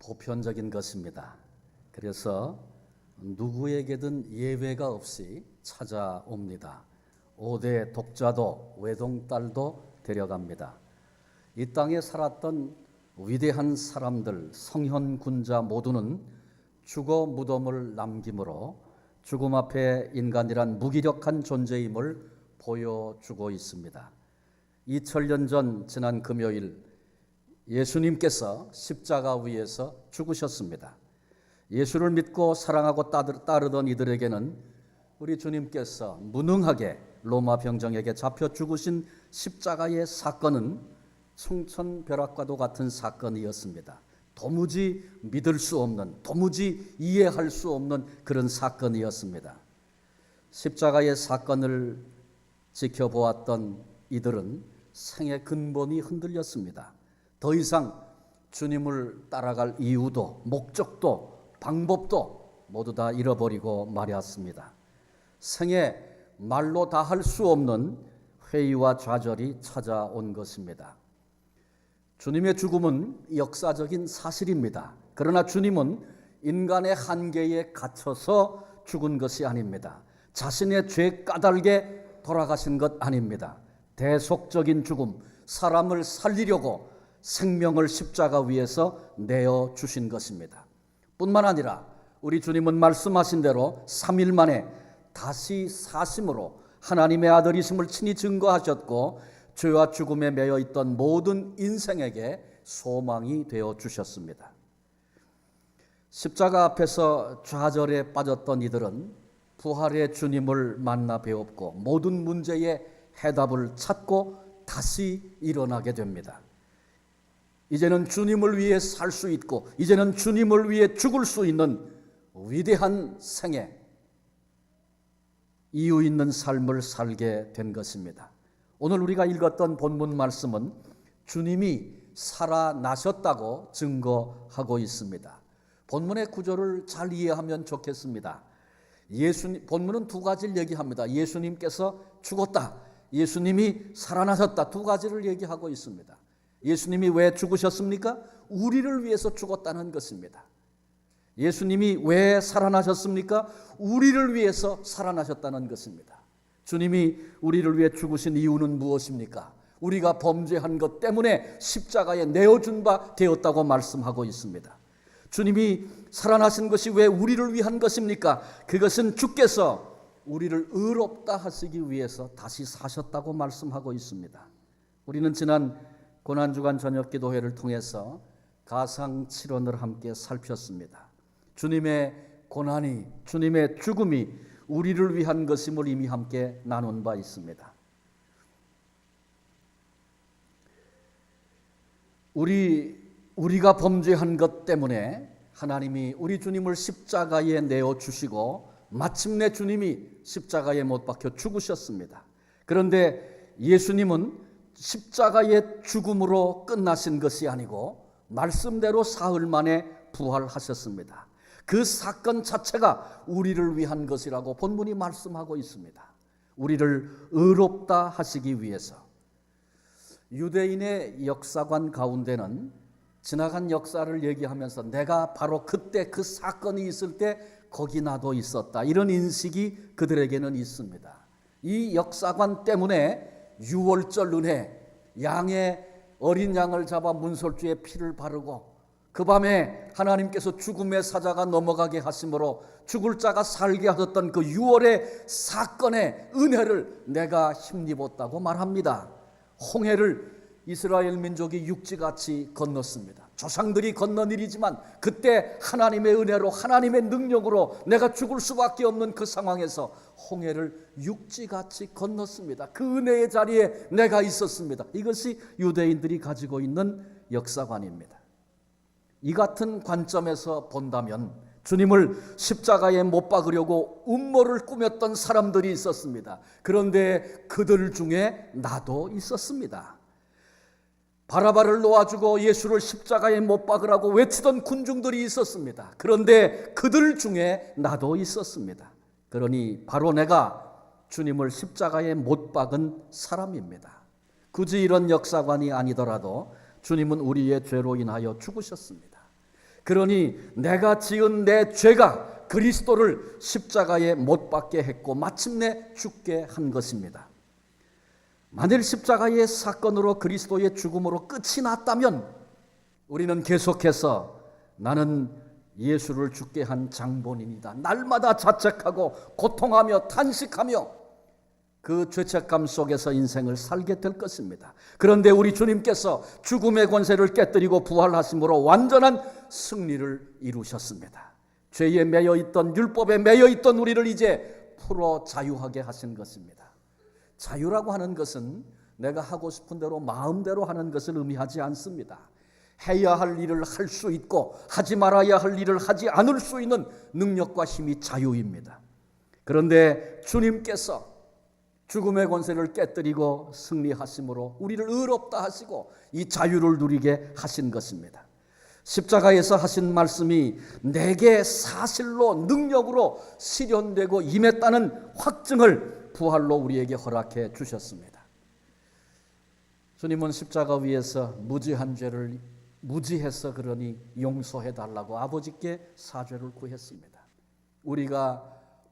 보편적인 것입니다. 그래서 누구에게든 예외가 없이 찾아옵니다. 5대 독자도 외동딸도 데려갑니다. 이 땅에 살았던 위대한 사람들, 성현군자 모두는 죽어 무덤을 남김으로 죽음 앞에 인간이란 무기력한 존재임을 보여주고 있습니다. 2000년 전 지난 금요일 예수님께서 십자가 위에서 죽으셨습니다. 예수를 믿고 사랑하고 따르던 이들에게는 우리 주님께서 무능하게 로마 병정에게 잡혀 죽으신 십자가의 사건은 청천벽력과도 같은 사건이었습니다. 도무지 믿을 수 없는, 도무지 이해할 수 없는 그런 사건이었습니다. 십자가의 사건을 지켜보았던 이들은 생의 근본이 흔들렸습니다. 더 이상 주님을 따라갈 이유도 목적도 방법도 모두 다 잃어버리고 말았습니다. 생에 말로 다 할 수 없는 회의와 좌절이 찾아온 것입니다. 주님의 죽음은 역사적인 사실입니다. 그러나 주님은 인간의 한계에 갇혀서 죽은 것이 아닙니다. 자신의 죄 까닭에 돌아가신 것 아닙니다. 대속적인 죽음, 사람을 살리려고 생명을 십자가 위에서 내어주신 것입니다. 뿐만 아니라 우리 주님은 말씀하신 대로 3일 만에 다시 사심으로 하나님의 아들이심을 친히 증거하셨고 죄와 죽음에 매여 있던 모든 인생에게 소망이 되어 주셨습니다. 십자가 앞에서 좌절에 빠졌던 이들은 부활의 주님을 만나 배웠고 모든 문제의 해답을 찾고 다시 일어나게 됩니다. 이제는 주님을 위해 살 수 있고 이제는 주님을 위해 죽을 수 있는 위대한 생애, 이유 있는 삶을 살게 된 것입니다. 오늘 우리가 읽었던 본문 말씀은 주님이 살아나셨다고 증거하고 있습니다. 본문의 구조를 잘 이해하면 좋겠습니다. 본문은 두 가지를 얘기합니다. 예수님께서 죽었다, 예수님이 살아나셨다, 두 가지를 얘기하고 있습니다. 예수님이 왜 죽으셨습니까? 우리를 위해서 죽었다는 것입니다. 예수님이 왜 살아나셨습니까? 우리를 위해서 살아나셨다는 것입니다. 주님이 우리를 위해 죽으신 이유는 무엇입니까? 우리가 범죄한 것 때문에 십자가에 내어준 바 되었다고 말씀하고 있습니다. 주님이 살아나신 것이 왜 우리를 위한 것입니까? 그것은 주께서 우리를 의롭다 하시기 위해서 다시 사셨다고 말씀하고 있습니다. 우리는 지난 고난주간 저녁 기도회를 통해서 가상칠언을 함께 살폈습니다. 주님의 고난이, 주님의 죽음이 우리를 위한 것임을 이미 함께 나눈 바 있습니다. 우리가 범죄한 것 때문에 하나님이 우리 주님을 십자가에 내어주시고 마침내 주님이 십자가에 못 박혀 죽으셨습니다. 그런데 예수님은 십자가의 죽음으로 끝나신 것이 아니고 말씀대로 사흘 만에 부활하셨습니다. 그 사건 자체가 우리를 위한 것이라고 본문이 말씀하고 있습니다. 우리를 의롭다 하시기 위해서. 유대인의 역사관 가운데는 지나간 역사를 얘기하면서 내가 바로 그때 그 사건이 있을 때 거기 나도 있었다, 이런 인식이 그들에게는 있습니다. 이 역사관 때문에 유월절 은혜, 양의 어린 양을 잡아 문설주에 피를 바르고 그 밤에 하나님께서 죽음의 사자가 넘어가게 하심으로 죽을 자가 살게 하셨던 그 유월의 사건의 은혜를 내가 힘입었다고 말합니다. 홍해를 이스라엘 민족이 육지같이 건넜습니다. 조상들이 건넌 일이지만 그때 하나님의 은혜로, 하나님의 능력으로 내가 죽을 수밖에 없는 그 상황에서 홍해를 육지같이 건넜습니다. 그 은혜의 자리에 내가 있었습니다. 이것이 유대인들이 가지고 있는 역사관입니다. 이 같은 관점에서 본다면 주님을 십자가에 못 박으려고 음모를 꾸몄던 사람들이 있었습니다. 그런데 그들 중에 나도 있었습니다. 바라바를 놓아주고 예수를 십자가에 못 박으라고 외치던 군중들이 있었습니다. 그런데 그들 중에 나도 있었습니다. 그러니 바로 내가 주님을 십자가에 못 박은 사람입니다. 굳이 이런 역사관이 아니더라도 주님은 우리의 죄로 인하여 죽으셨습니다. 그러니 내가 지은 내 죄가 그리스도를 십자가에 못 박게 했고 마침내 죽게 한 것입니다. 만일 십자가의 사건으로 그리스도의 죽음으로 끝이 났다면 우리는 계속해서 나는 예수를 죽게 한 장본인이다, 날마다 자책하고 고통하며 탄식하며 그 죄책감 속에서 인생을 살게 될 것입니다. 그런데 우리 주님께서 죽음의 권세를 깨뜨리고 부활하심으로 완전한 승리를 이루셨습니다. 죄에 매여있던, 율법에 매여있던 우리를 이제 풀어 자유하게 하신 것입니다. 자유라고 하는 것은 내가 하고 싶은 대로 마음대로 하는 것을 의미하지 않습니다. 해야 할 일을 할 수 있고 하지 말아야 할 일을 하지 않을 수 있는 능력과 힘이 자유입니다. 그런데 주님께서 죽음의 권세를 깨뜨리고 승리하심으로 우리를 의롭다 하시고 이 자유를 누리게 하신 것입니다. 십자가에서 하신 말씀이 내게 사실로 능력으로 실현되고 임했다는 확증을 부활로 우리에게 허락해 주셨습니다. 주님은 십자가 위에서 무지한 죄를 무지해서 그러니 용서해 달라고 아버지께 사죄를 구했습니다. 우리가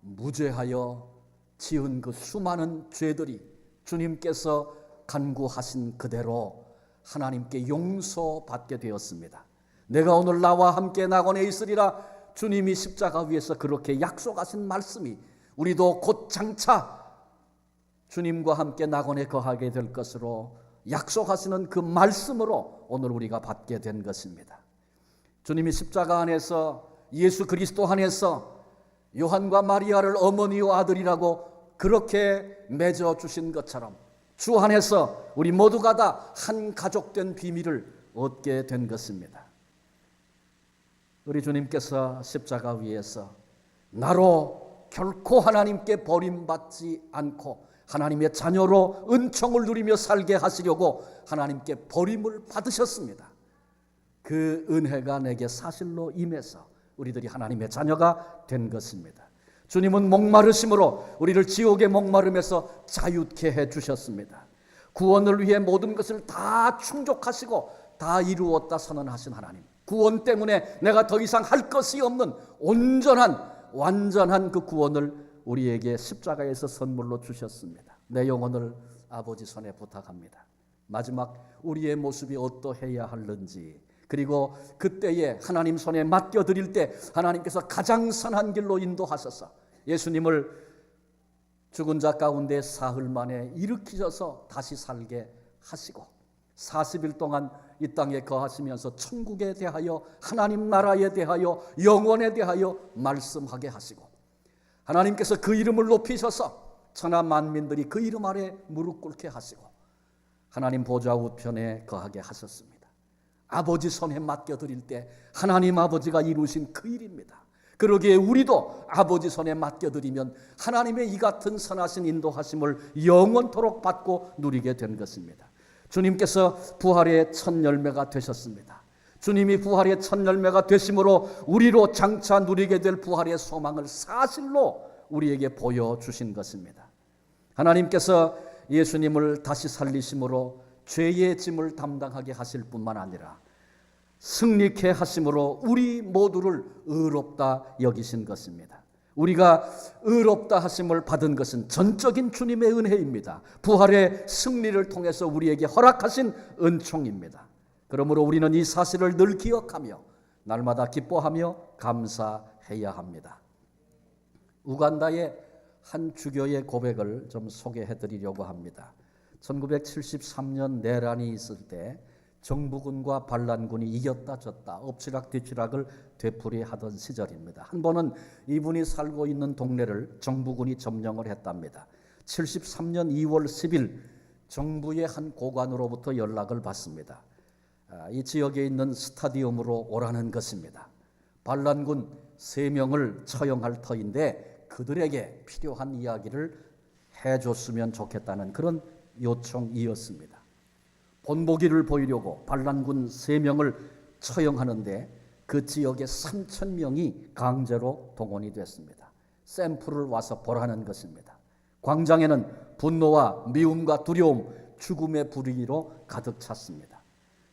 무죄하여 지은 그 수많은 죄들이 주님께서 간구하신 그대로 하나님께 용서받게 되었습니다. 내가 오늘 나와 함께 낙원에 있으리라 주님이 십자가 위에서 그렇게 약속하신 말씀이 우리도 곧 장차 주님과 함께 낙원에 거하게 될 것으로 약속하시는 그 말씀으로 오늘 우리가 받게 된 것입니다. 주님이 십자가 안에서 예수 그리스도 안에서 요한과 마리아를 어머니와 아들이라고 그렇게 맺어주신 것처럼 주 안에서 우리 모두가 다 한 가족된 비밀을 얻게 된 것입니다. 우리 주님께서 십자가 위에서 나로 결코 하나님께 버림받지 않고 하나님의 자녀로 은총을 누리며 살게 하시려고 하나님께 버림을 받으셨습니다. 그 은혜가 내게 사실로 임해서 우리들이 하나님의 자녀가 된 것입니다. 주님은 목마르심으로 우리를 지옥의 목마름에서 자유케 해주셨습니다. 구원을 위해 모든 것을 다 충족하시고 다 이루었다 선언하신 하나님, 구원 때문에 내가 더 이상 할 것이 없는 온전한 완전한 그 구원을 우리에게 십자가에서 선물로 주셨습니다. 내 영혼을 아버지 손에 부탁합니다. 마지막 우리의 모습이 어떠해야 하는지, 그리고 그때에 하나님 손에 맡겨드릴 때 하나님께서 가장 선한 길로 인도하셔서 예수님을 죽은 자 가운데 사흘 만에 일으키셔서 다시 살게 하시고 40일 동안 이 땅에 거하시면서 천국에 대하여, 하나님 나라에 대하여, 영원에 대하여 말씀하게 하시고 하나님께서 그 이름을 높이셔서 천하 만민들이 그 이름 아래 무릎 꿇게 하시고 하나님 보좌 우편에 거하게 하셨습니다. 아버지 손에 맡겨드릴 때 하나님 아버지가 이루신 그 일입니다. 그러기에 우리도 아버지 손에 맡겨드리면 하나님의 이 같은 선하신 인도하심을 영원토록 받고 누리게 된 것입니다. 주님께서 부활의 첫 열매가 되셨습니다. 주님이 부활의 첫 열매가 되심으로 우리로 장차 누리게 될 부활의 소망을 사실로 우리에게 보여주신 것입니다. 하나님께서 예수님을 다시 살리심으로 죄의 짐을 담당하게 하실 뿐만 아니라 승리케 하심으로 우리 모두를 의롭다 여기신 것입니다. 우리가 의롭다 하심을 받은 것은 전적인 주님의 은혜입니다. 부활의 승리를 통해서 우리에게 허락하신 은총입니다. 그러므로 우리는 이 사실을 늘 기억하며 날마다 기뻐하며 감사해야 합니다. 우간다의 한 주교의 고백을 좀 소개해 드리려고 합니다. 1973년 내란이 있을 때 정부군과 반란군이 이겼다 졌다 엎치락뒤치락을 되풀이하던 시절입니다. 한 번은 이분이 살고 있는 동네를 정부군이 점령을 했답니다. 73년 2월 10일 정부의 한 고관으로부터 연락을 받습니다. 이 지역에 있는 스타디움으로 오라는 것입니다. 반란군 3명을 처형할 터인데 그들에게 필요한 이야기를 해줬으면 좋겠다는 그런 요청이었습니다. 본보기를 보이려고 반란군 3명을 처형하는데 그 지역에 3,000명이 강제로 동원이 됐습니다. 샘플을 와서 보라는 것입니다. 광장에는 분노와 미움과 두려움, 죽음의 불의로 가득 찼습니다.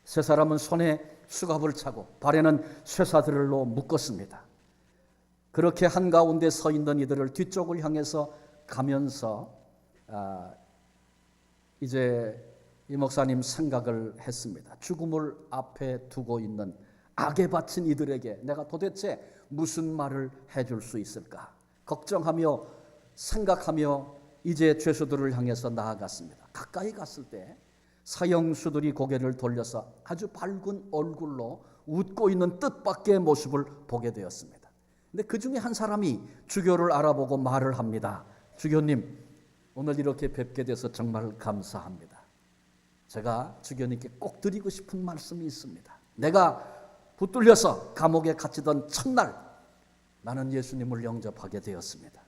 세 사람은 손에 수갑을 차고 발에는 쇠사슬로 묶었습니다. 그렇게 한가운데 서 있는 이들을 뒤쪽을 향해서 가면서 이제 이 목사님 생각을 했습니다. 죽음을 앞에 두고 있는 악에 바친 이들에게 내가 도대체 무슨 말을 해줄 수 있을까 걱정하며 생각하며 이제 죄수들을 향해서 나아갔습니다. 가까이 갔을 때 사형수들이 고개를 돌려서 아주 밝은 얼굴로 웃고 있는 뜻밖의 모습을 보게 되었습니다. 근데 그 중에 한 사람이 주교를 알아보고 말을 합니다. 주교님, 오늘 이렇게 뵙게 돼서 정말 감사합니다. 제가 주교님께 꼭 드리고 싶은 말씀이 있습니다. 내가 붙들려서 감옥에 갇히던 첫날 나는 예수님을 영접하게 되었습니다.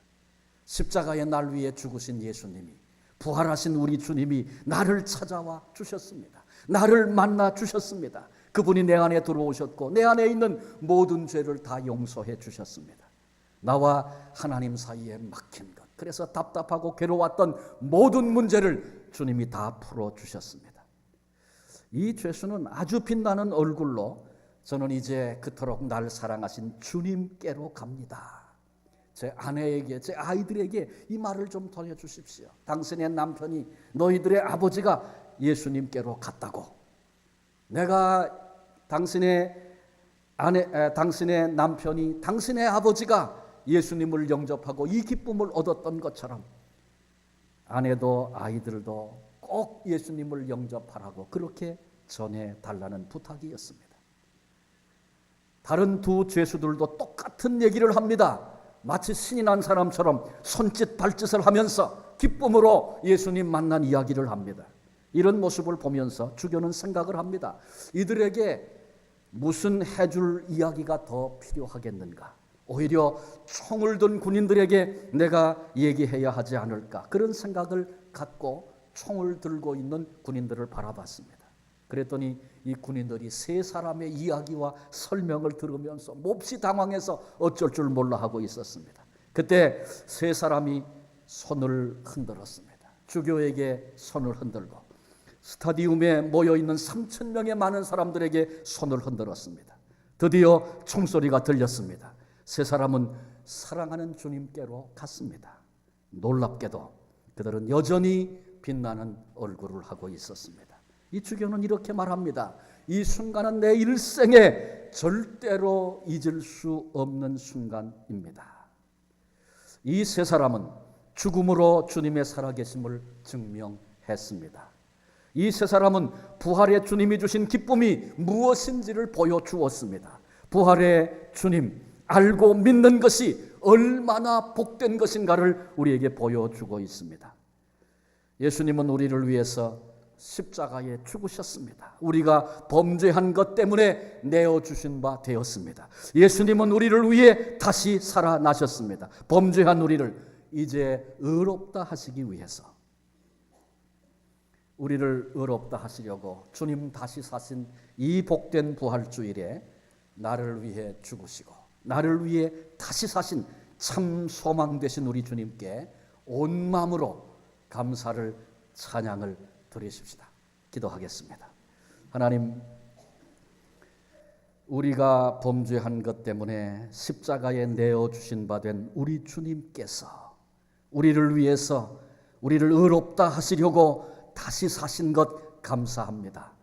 십자가의 날 위에 죽으신 예수님이, 부활하신 우리 주님이 나를 찾아와 주셨습니다. 나를 만나 주셨습니다. 그분이 내 안에 들어오셨고 내 안에 있는 모든 죄를 다 용서해 주셨습니다. 나와 하나님 사이에 막힌 것, 그래서 답답하고 괴로웠던 모든 문제를 주님이 다 풀어주셨습니다. 이 죄수는 아주 빛나는 얼굴로 저는 이제 그토록 날 사랑하신 주님께로 갑니다. 제 아내에게, 제 아이들에게 이 말을 좀 전해주십시오. 당신의 남편이, 너희들의 아버지가 예수님께로 갔다고. 내가 당신의 남편이, 당신의 아버지가 예수님을 영접하고 이 기쁨을 얻었던 것처럼 아내도 아이들도 꼭 예수님을 영접하라고 그렇게 전해달라는 부탁이었습니다. 다른 두 죄수들도 똑같은 얘기를 합니다. 마치 신이 난 사람처럼 손짓 발짓을 하면서 기쁨으로 예수님 만난 이야기를 합니다. 이런 모습을 보면서 주교는 생각을 합니다. 이들에게 무슨 해줄 이야기가 더 필요하겠는가? 오히려 총을 든 군인들에게 내가 얘기해야 하지 않을까? 그런 생각을 갖고 총을 들고 있는 군인들을 바라봤습니다. 그랬더니 이 군인들이 세 사람의 이야기와 설명을 들으면서 몹시 당황해서 어쩔 줄 몰라 하고 있었습니다. 그때 세 사람이 손을 흔들었습니다. 주교에게 손을 흔들고 스타디움에 모여있는 3,000명의 많은 사람들에게 손을 흔들었습니다. 드디어 총소리가 들렸습니다. 세 사람은 사랑하는 주님께로 갔습니다. 놀랍게도 그들은 여전히 빛나는 얼굴을 하고 있었습니다. 이 주교는 이렇게 말합니다. 이 순간은 내 일생에 절대로 잊을 수 없는 순간입니다. 이 세 사람은 죽음으로 주님의 살아계심을 증명했습니다. 이 세 사람은 부활의 주님이 주신 기쁨이 무엇인지를 보여주었습니다. 부활의 주님, 알고 믿는 것이 얼마나 복된 것인가를 우리에게 보여주고 있습니다. 예수님은 우리를 위해서 십자가에 죽으셨습니다. 우리가 범죄한 것 때문에 내어주신 바 되었습니다. 예수님은 우리를 위해 다시 살아나셨습니다. 범죄한 우리를 이제 의롭다 하시기 위해서, 우리를 의롭다 하시려고 주님 다시 사신 이 복된 부활주일에 나를 위해 죽으시고 나를 위해 다시 사신 참 소망 되신 우리 주님께 온 마음으로 감사를, 찬양을 드리십시다. 기도하겠습니다. 하나님, 우리가 범죄한 것 때문에 십자가에 내어주신 바 된 우리 주님께서 우리를 위해서 우리를 의롭다 하시려고 다시 사신 것 감사합니다.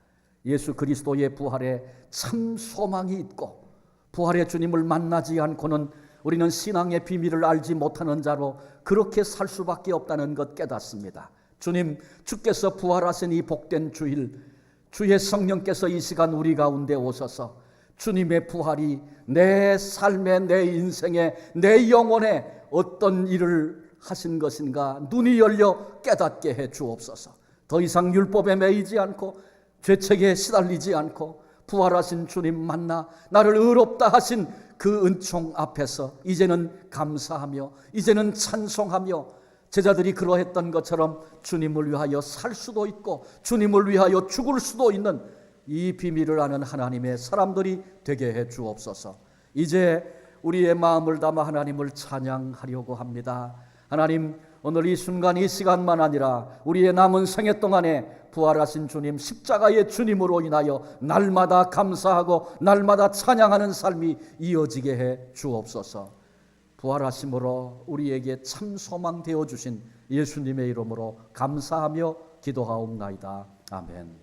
예수 그리스도의 부활에 참 소망이 있고 부활의 주님을 만나지 않고는 우리는 신앙의 비밀을 알지 못하는 자로 그렇게 살 수밖에 없다는 것 깨닫습니다. 주님, 주께서 부활하신 이 복된 주일, 주의 성령께서 이 시간 우리 가운데 오셔서 주님의 부활이 내 삶에, 내 인생에, 내 영혼에 어떤 일을 하신 것인가 눈이 열려 깨닫게 해 주옵소서. 더 이상 율법에 매이지 않고 죄책에 시달리지 않고 부활하신 주님 만나 나를 의롭다 하신 그 은총 앞에서 이제는 감사하며 이제는 찬송하며 제자들이 그러했던 것처럼 주님을 위하여 살 수도 있고 주님을 위하여 죽을 수도 있는 이 비밀을 아는 하나님의 사람들이 되게 해 주옵소서. 이제 우리의 마음을 담아 하나님을 찬양하려고 합니다. 하나님, 오늘 이 순간 이 시간만 아니라 우리의 남은 생애 동안에 부활하신 주님, 십자가의 주님으로 인하여 날마다 감사하고 날마다 찬양하는 삶이 이어지게 해 주옵소서. 부활하심으로 우리에게 참 소망 되어 주신 예수님의 이름으로 감사하며 기도하옵나이다. 아멘.